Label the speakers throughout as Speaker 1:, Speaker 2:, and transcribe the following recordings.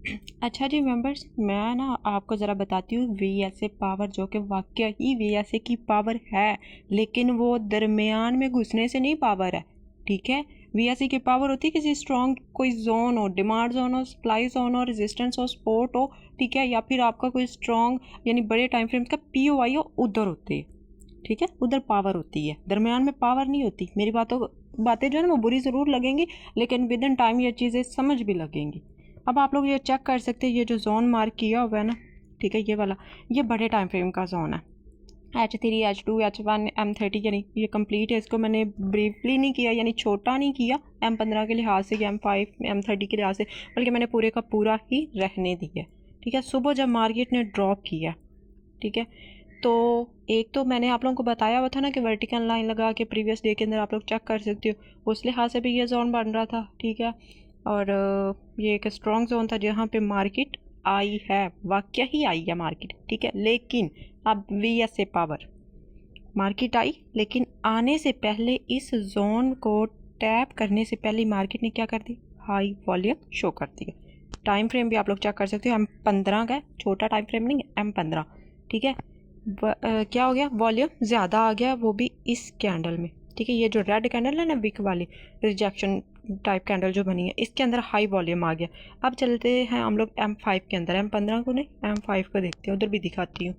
Speaker 1: अच्छा जी मेंबर्स, मैं ना आपको ज़रा बताती हूँ वीएसए पावर, जो कि वाकई ही वीएसए की पावर है, लेकिन वो दरमियान में घुसने से नहीं पावर है। ठीक है, वीएसए की पावर होती है किसी स्ट्रॉन्ग कोई जोन हो, डिमांड जोन हो, सप्लाई जोन हो, रेजिस्टेंस हो, सपोर्ट हो, ठीक है, या फिर आपका कोई स्ट्रॉन्ग यानी बड़े टाइम फ्रेम का पीओआई हो, उधर होती है। ठीक है, उधर पावर होती है, दरमियान में पावर नहीं होती। मेरी बातें जो है ना वो बुरी ज़रूर लगेंगी, लेकिन विद इन टाइम ये चीज़ें समझ भी लगेंगी। अब आप लोग ये चेक कर सकते हैं, ये जो जोन मार्क किया हुआ है ना, ठीक है, ये वाला, ये बड़े टाइम फ्रेम का जोन है। H3, H2, H1, M30 यानी ये कंप्लीट है। इसको मैंने ब्रीफली नहीं किया, यानी छोटा नहीं किया M15 के लिहाज से या M5 M30 के लिहाज से, बल्कि मैंने पूरे का पूरा ही रहने दिया। ठीक है, सुबह जब मार्केट ने ड्रॉप किया, ठीक है, तो एक तो मैंने आप लोगों को बताया हुआ था ना कि वर्टिकल लाइन लगा के प्रीवियस डे के अंदर आप लोग चेक कर सकते हो, उस लिहाज से भी ये जोन बन रहा था। ठीक है, और ये एक स्ट्रॉन्ग जोन था जहाँ पे मार्केट आई है, वाकई ही आई है मार्केट। ठीक है, लेकिन अब वीएसए पावर, मार्केट आई, लेकिन आने से पहले इस जोन को टैप करने से पहले मार्केट ने क्या कर दी, हाई वॉल्यूम शो कर दिया। टाइम फ्रेम भी आप लोग चेक कर सकते हो, M15 का है, छोटा टाइम फ्रेम नहीं है, M15। ठीक है, क्या हो गया, वॉल्यूम ज़्यादा आ गया, वो भी इस कैंडल में। ठीक है, ये जो रेड कैंडल है ना, विक वाली रिजेक्शन टाइप कैंडल जो बनी है, इसके अंदर हाई वॉल्यूम आ गया। अब चलते हैं हम लोग M5 के अंदर, M15 को नहीं, M5 को देखते हैं, उधर भी दिखाती हूँ।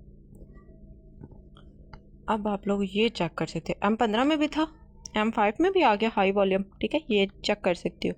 Speaker 1: अब आप लोग ये चेक कर सकते हो, M15 में भी था, M5 में भी आ गया हाई वॉल्यूम। ठीक है, ये चेक कर सकते हो।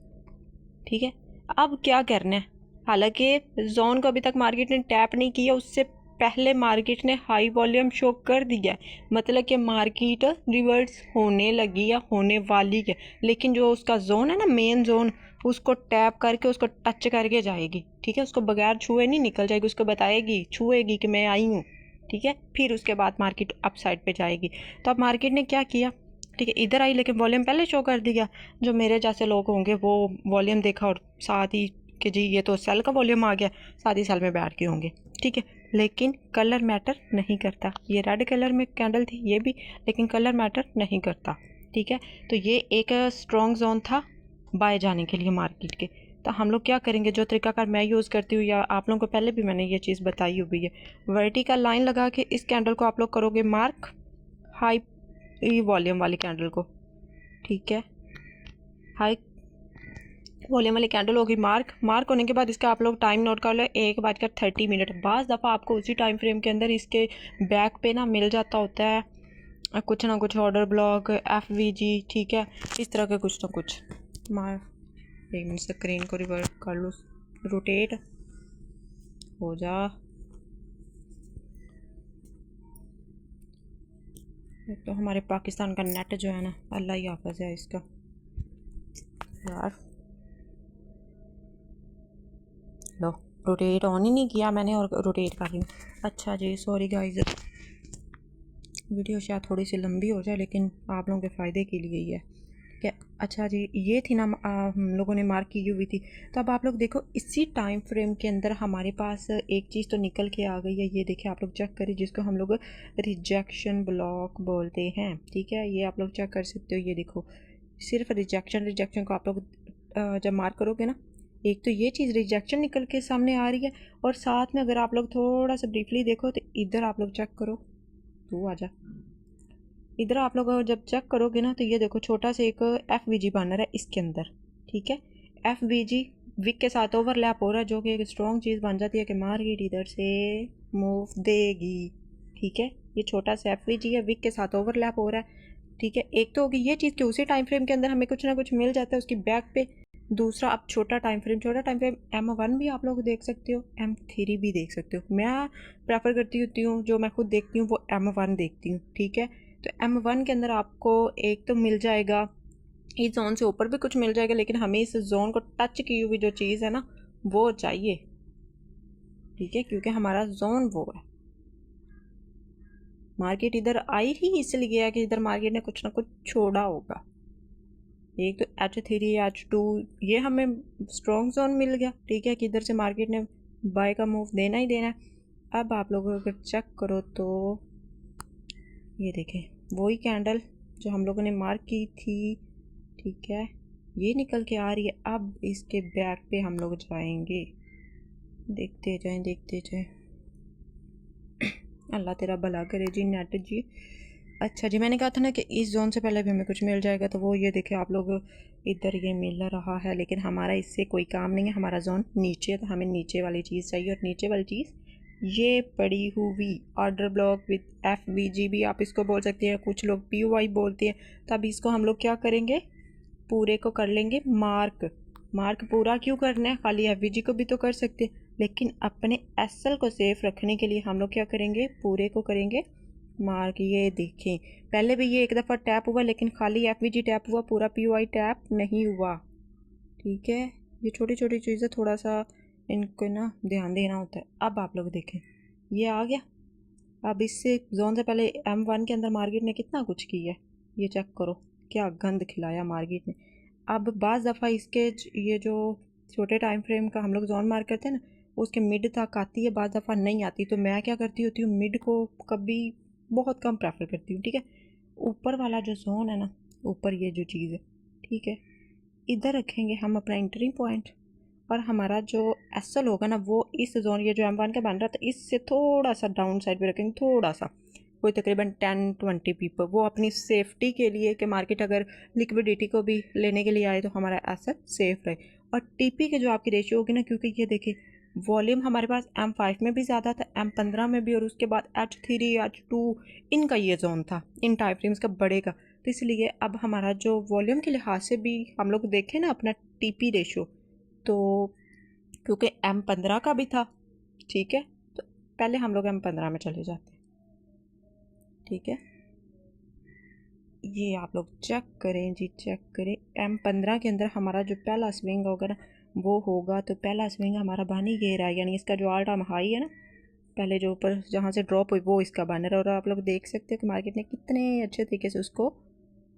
Speaker 1: ठीक है, अब क्या करना है, हालांकि जोन को अभी तक मार्केट ने टैप नहीं किया, उससे पहले मार्केट ने हाई वॉल्यूम शो कर दिया, मतलब कि मार्केट रिवर्स होने लगी या होने वाली है। लेकिन जो उसका जोन है ना, मेन जोन, उसको टैप करके उसको टच करके जाएगी। ठीक है, उसको बगैर छुए नहीं निकल जाएगी, उसको बताएगी, छुएगी कि मैं आई हूँ। ठीक है, फिर उसके बाद मार्केट अप साइड पे जाएगी। तो अब मार्केट ने क्या किया, ठीक है, इधर आई, लेकिन वॉल्यूम पहले शो कर दिया। जो मेरे जैसे लोग होंगे वो वॉल्यूम देखा और साथ ही कि जी ये तो सेल का वॉल्यूम आ गया, साथ ही सेल में बैठ के होंगे। ठीक है, लेकिन कलर मैटर नहीं करता। ये रेड कलर में कैंडल थी ये भी, लेकिन कलर मैटर नहीं करता। ठीक है, तो ये एक स्ट्रॉन्ग जोन था बाय जाने के लिए मार्केट के। तो हम लोग क्या करेंगे, जो तरीकाकार मैं यूज़ करती हूँ, या आप लोगों को पहले भी मैंने ये चीज़ बताई हुई है, वर्टिकल लाइन लगा के इस कैंडल को आप लोग करोगे मार्क, हाई वॉल्यूम वाली कैंडल को। ठीक है, हाई वॉल्यूम वाली कैंडल होगी मार्क होने के बाद इसका आप लोग टाइम नोट कर लो, 1:30 बाज़ दफ़ा आपको उसी टाइम फ्रेम के अंदर इसके बैक पे ना मिल जाता होता है कुछ ना कुछ ऑर्डर ब्लॉक, FVG। ठीक है, इस तरह के कुछ ना कुछ। मार एक मिनट, स्क्रीन को रिवर्ट कर लो, रोटेट हो जा। तो हमारे पाकिस्तान का नेट जो है ना, अल्लाह ही हाफ़िज़ है इसका यार। लो, रोटेट ऑन ही नहीं किया मैंने और रोटेट कर रही हूँ। अच्छा जी, सॉरी गाइस, वीडियो शायद थोड़ी सी लंबी हो जाए, लेकिन आप लोगों के फ़ायदे के लिए ही है। क्या, अच्छा जी, ये थी ना हम लोगों ने मार्क की हुई थी। तो अब आप लोग देखो, इसी टाइम फ्रेम के अंदर हमारे पास एक चीज़ तो निकल के आ गई है। ये देखिए, आप लोग चेक करिए, जिसको हम लोग रिजेक्शन ब्लॉक बोलते हैं। ठीक है, ये आप लोग चेक कर सकते हो। ये देखो, सिर्फ रिजेक्शन को आप लोग जब मार्क करोगे ना, एक तो ये चीज़ रिजेक्शन निकल के सामने आ रही है, और साथ में अगर आप लोग थोड़ा सा ब्रीफली देखो तो इधर आप लोग चेक करो, तू आजा इधर। आप लोग जब चेक करोगे ना, तो ये देखो छोटा सा एक FVG बैनर है इसके अंदर। ठीक है, FVG विक के साथ ओवरलैप हो रहा है, जो कि एक स्ट्रॉन्ग चीज़ बन जाती है कि मार्केट इधर से मूव देगी। ठीक है, ये छोटा सा FVG है, विक के साथ ओवरलैप हो रहा है। ठीक है, एक तो होगी ये चीज़ कि उसी टाइम फ्रेम के अंदर हमें कुछ ना कुछ मिल जाता है उसकी बैक पे। दूसरा, अब छोटा टाइम फ्रेम M1 भी आप लोग देख सकते हो, M3 भी देख सकते हो। मैं प्रेफर करती होती हूँ, जो मैं खुद देखती हूँ वो M1 देखती हूँ। ठीक है, तो M1 के अंदर आपको एक तो मिल जाएगा, इस जोन से ऊपर भी कुछ मिल जाएगा, लेकिन हमें इस जोन को टच की हुई जो चीज़ है ना, वो चाहिए। ठीक है, क्योंकि हमारा जोन वो है। मार्केट इधर आई ही इसलिए है कि इधर मार्केट ने कुछ ना कुछ छोड़ा होगा। एक तो H3 H2, ये हमें स्ट्रॉन्ग जोन मिल गया। ठीक है, कि इधर से मार्केट ने बाय का मूव देना ही देना है। अब आप लोग अगर चेक करो तो ये देखें, वही कैंडल जो हम लोगों ने मार्क की थी, ठीक है, ये निकल के आ रही है। अब इसके बैक पे हम लोग जाएंगे। देखते जाएं देखते जाएं। अल्लाह तेरा भला करे जी नेट जी। अच्छा जी, मैंने कहा था ना कि इस जोन से पहले भी हमें कुछ मिल जाएगा, तो वो ये देखे आप लोग, इधर ये मिल रहा है, लेकिन हमारा इससे कोई काम नहीं है। हमारा जोन नीचे है, तो हमें नीचे वाली चीज़ चाहिए, और नीचे वाली चीज़ ये पड़ी हुई ऑर्डर ब्लॉक विद FVG भी आप इसको बोल सकते हैं, कुछ लोग POI बोलते हैं। तो अब इसको हम लोग क्या करेंगे, पूरे को कर लेंगे मार्क। मार्क पूरा क्यों करना है, खाली FVG को भी तो कर सकते, लेकिन अपने SL को सेफ रखने के लिए हम लोग क्या करेंगे, पूरे को करेंगे मार्क। ये देखें, पहले भी ये एक दफ़ा टैप हुआ, लेकिन खाली FVG टैप हुआ, पूरा POI टैप नहीं हुआ। ठीक है, ये छोटी छोटी चीज़ें थोड़ा सा इनको ना ध्यान देना होता है। अब आप लोग देखें, ये आ गया। अब इससे जोन से पहले M1 के अंदर मार्केट ने कितना कुछ किया है, ये चेक करो, क्या गंद खिलाया मार्केट ने। अब बाज़ दफ़ा इसके ये जो छोटे टाइम फ्रेम का हम लोग जोन मार्क करते हैं ना, उसके मिड तक आती है, बाज़ दफ़ा नहीं आती। तो मैं क्या करती होती हूँ, मिड को कभी बहुत कम प्रेफर करती हूँ। ठीक है, ऊपर वाला जो जोन है ना, ऊपर ये जो चीज़ है, ठीक है, इधर रखेंगे हम अपना एंट्री पॉइंट, और हमारा जो SL होगा ना, वो इस जोन, ये जो M1 का बन रहा था, इससे थोड़ा सा डाउन साइड पे रखेंगे, थोड़ा सा, कोई तकरीबन 10-20 पीप, वो अपनी सेफ्टी के लिए कि मार्केट अगर लिक्विडिटी को भी लेने के लिए आए तो हमारा SL सेफ रहे। और TP के जो आपकी रेशियो होगी ना, क्योंकि ये देखिए वॉल्यूम हमारे पास M5 में भी ज़्यादा था, M15 में भी, और उसके बाद H3 H2 इनका ये जोन था, इन टाइम फ्रेम्स का बड़े का। तो इसलिए अब हमारा जो वॉल्यूम के लिहाज से भी हम लोग देखें ना अपना TP रेशो, तो क्योंकि M15 का भी था, ठीक है, तो पहले हम लोग M15 में चले जाते हैं। ठीक है, ये आप लोग चेक करें जी, चेक करें। M15 के अंदर हमारा जो पहला स्विंग होगा ना, वो होगा, तो पहला स्विंग हमारा बन ही गया है, यानी इसका जो ऑल टाइम हाई है ना, पहले जो ऊपर जहाँ से ड्रॉप हुई वो इसका बैनर है। और आप लोग देख सकते हो कि मार्केट ने कितने अच्छे तरीके से उसको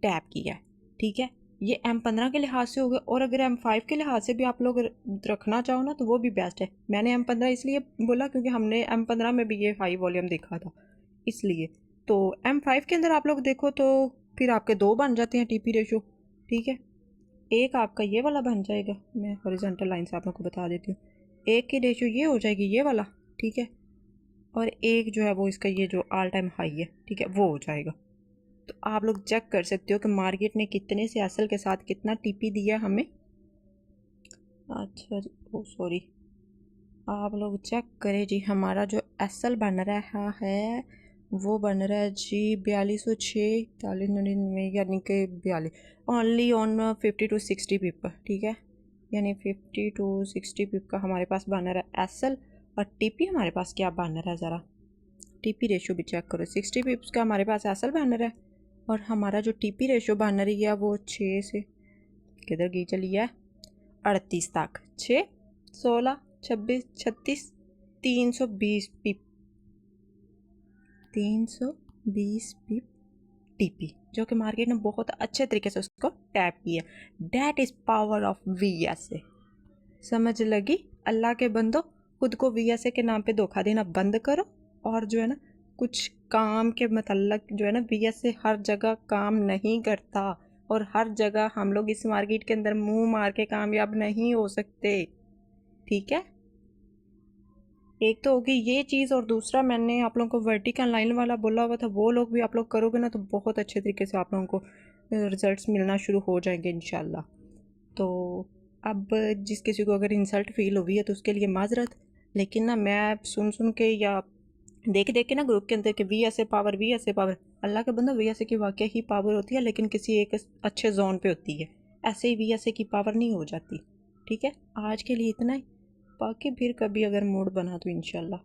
Speaker 1: टैप किया है। ठीक है, ये M15 के लिहाज से हो गया, और अगर M5 के लिहाज से भी आप लोग रखना चाहो ना, तो वो भी बेस्ट है। मैंने M15 इसलिए बोला क्योंकि हमने M15 में भी ये हाई वॉल्यूम देखा था, इसलिए। तो M5 के अंदर आप लोग देखो तो फिर आपके दो बन जाते हैं TP रेशो। ठीक है, एक आपका ये वाला बन जाएगा, मैं हॉरिजॉन्टल लाइन से आप लोग को बता देती हूँ। एक की रेशो ये हो जाएगी, ये वाला, ठीक है, और एक जो है वो इसका ये जो ऑल टाइम हाई है, ठीक है, वो हो जाएगा। तो आप लोग चेक कर सकते हो कि मार्केट ने कितने से SL के साथ कितना TP दिया हमें। अच्छा जी, ओ सॉरी, आप लोग चेक करें जी, हमारा जो SL बन रहा है वो बन रहा है जी 4206 4199, यानी कि 42 ओनली ऑन 50 to 60 पिप। ठीक है, यानी 50 to 60 पिप का हमारे पास बन रहा है SL, और TP हमारे पास क्या बन रहा है, ज़रा TP रेशो भी चेक करो। 60 पिप्स का हमारे पास SL बन रहा है, और हमारा जो TP रेशो बन रही है वो 6 से किधर गई चली है, 38 तक, 6 16 26 36 320 पिप, 320 पिप TP, जो कि मार्केट ने बहुत अच्छे तरीके से उसको टैप किया। That is power of VSA। समझ लगी? अल्लाह के बंदो, खुद को VSA के नाम पे धोखा देना बंद करो, और जो है ना कुछ काम के मतलब जो है ना, VSA हर जगह काम नहीं करता, और हर जगह हम लोग इस मार्केट के अंदर मुंह मार के कामयाब नहीं हो सकते। ठीक है, एक तो होगी ये चीज़, और दूसरा मैंने आप लोगों को वर्टिकल लाइन वाला बोला हुआ था, वो लोग भी आप लोग करोगे ना तो बहुत अच्छे तरीके से आप लोगों को रिजल्ट्स मिलना शुरू हो जाएंगे इंशाल्लाह। तो अब जिस किसी को अगर इंसल्ट फील हुई है तो उसके लिए माजरत, लेकिन ना मैं सुन सुन के या देख देख के ना ग्रुप के अंदर कि VSA पावर, VSA पावर, अल्लाह के बंदा VSA की वाकई ही पावर होती है, लेकिन किसी एक अच्छे जोन पे होती है, ऐसे ही VSA की पावर नहीं हो जाती। ठीक है, आज के लिए इतना ही, बाकी फिर कभी अगर मूड बना तो इंशाल्लाह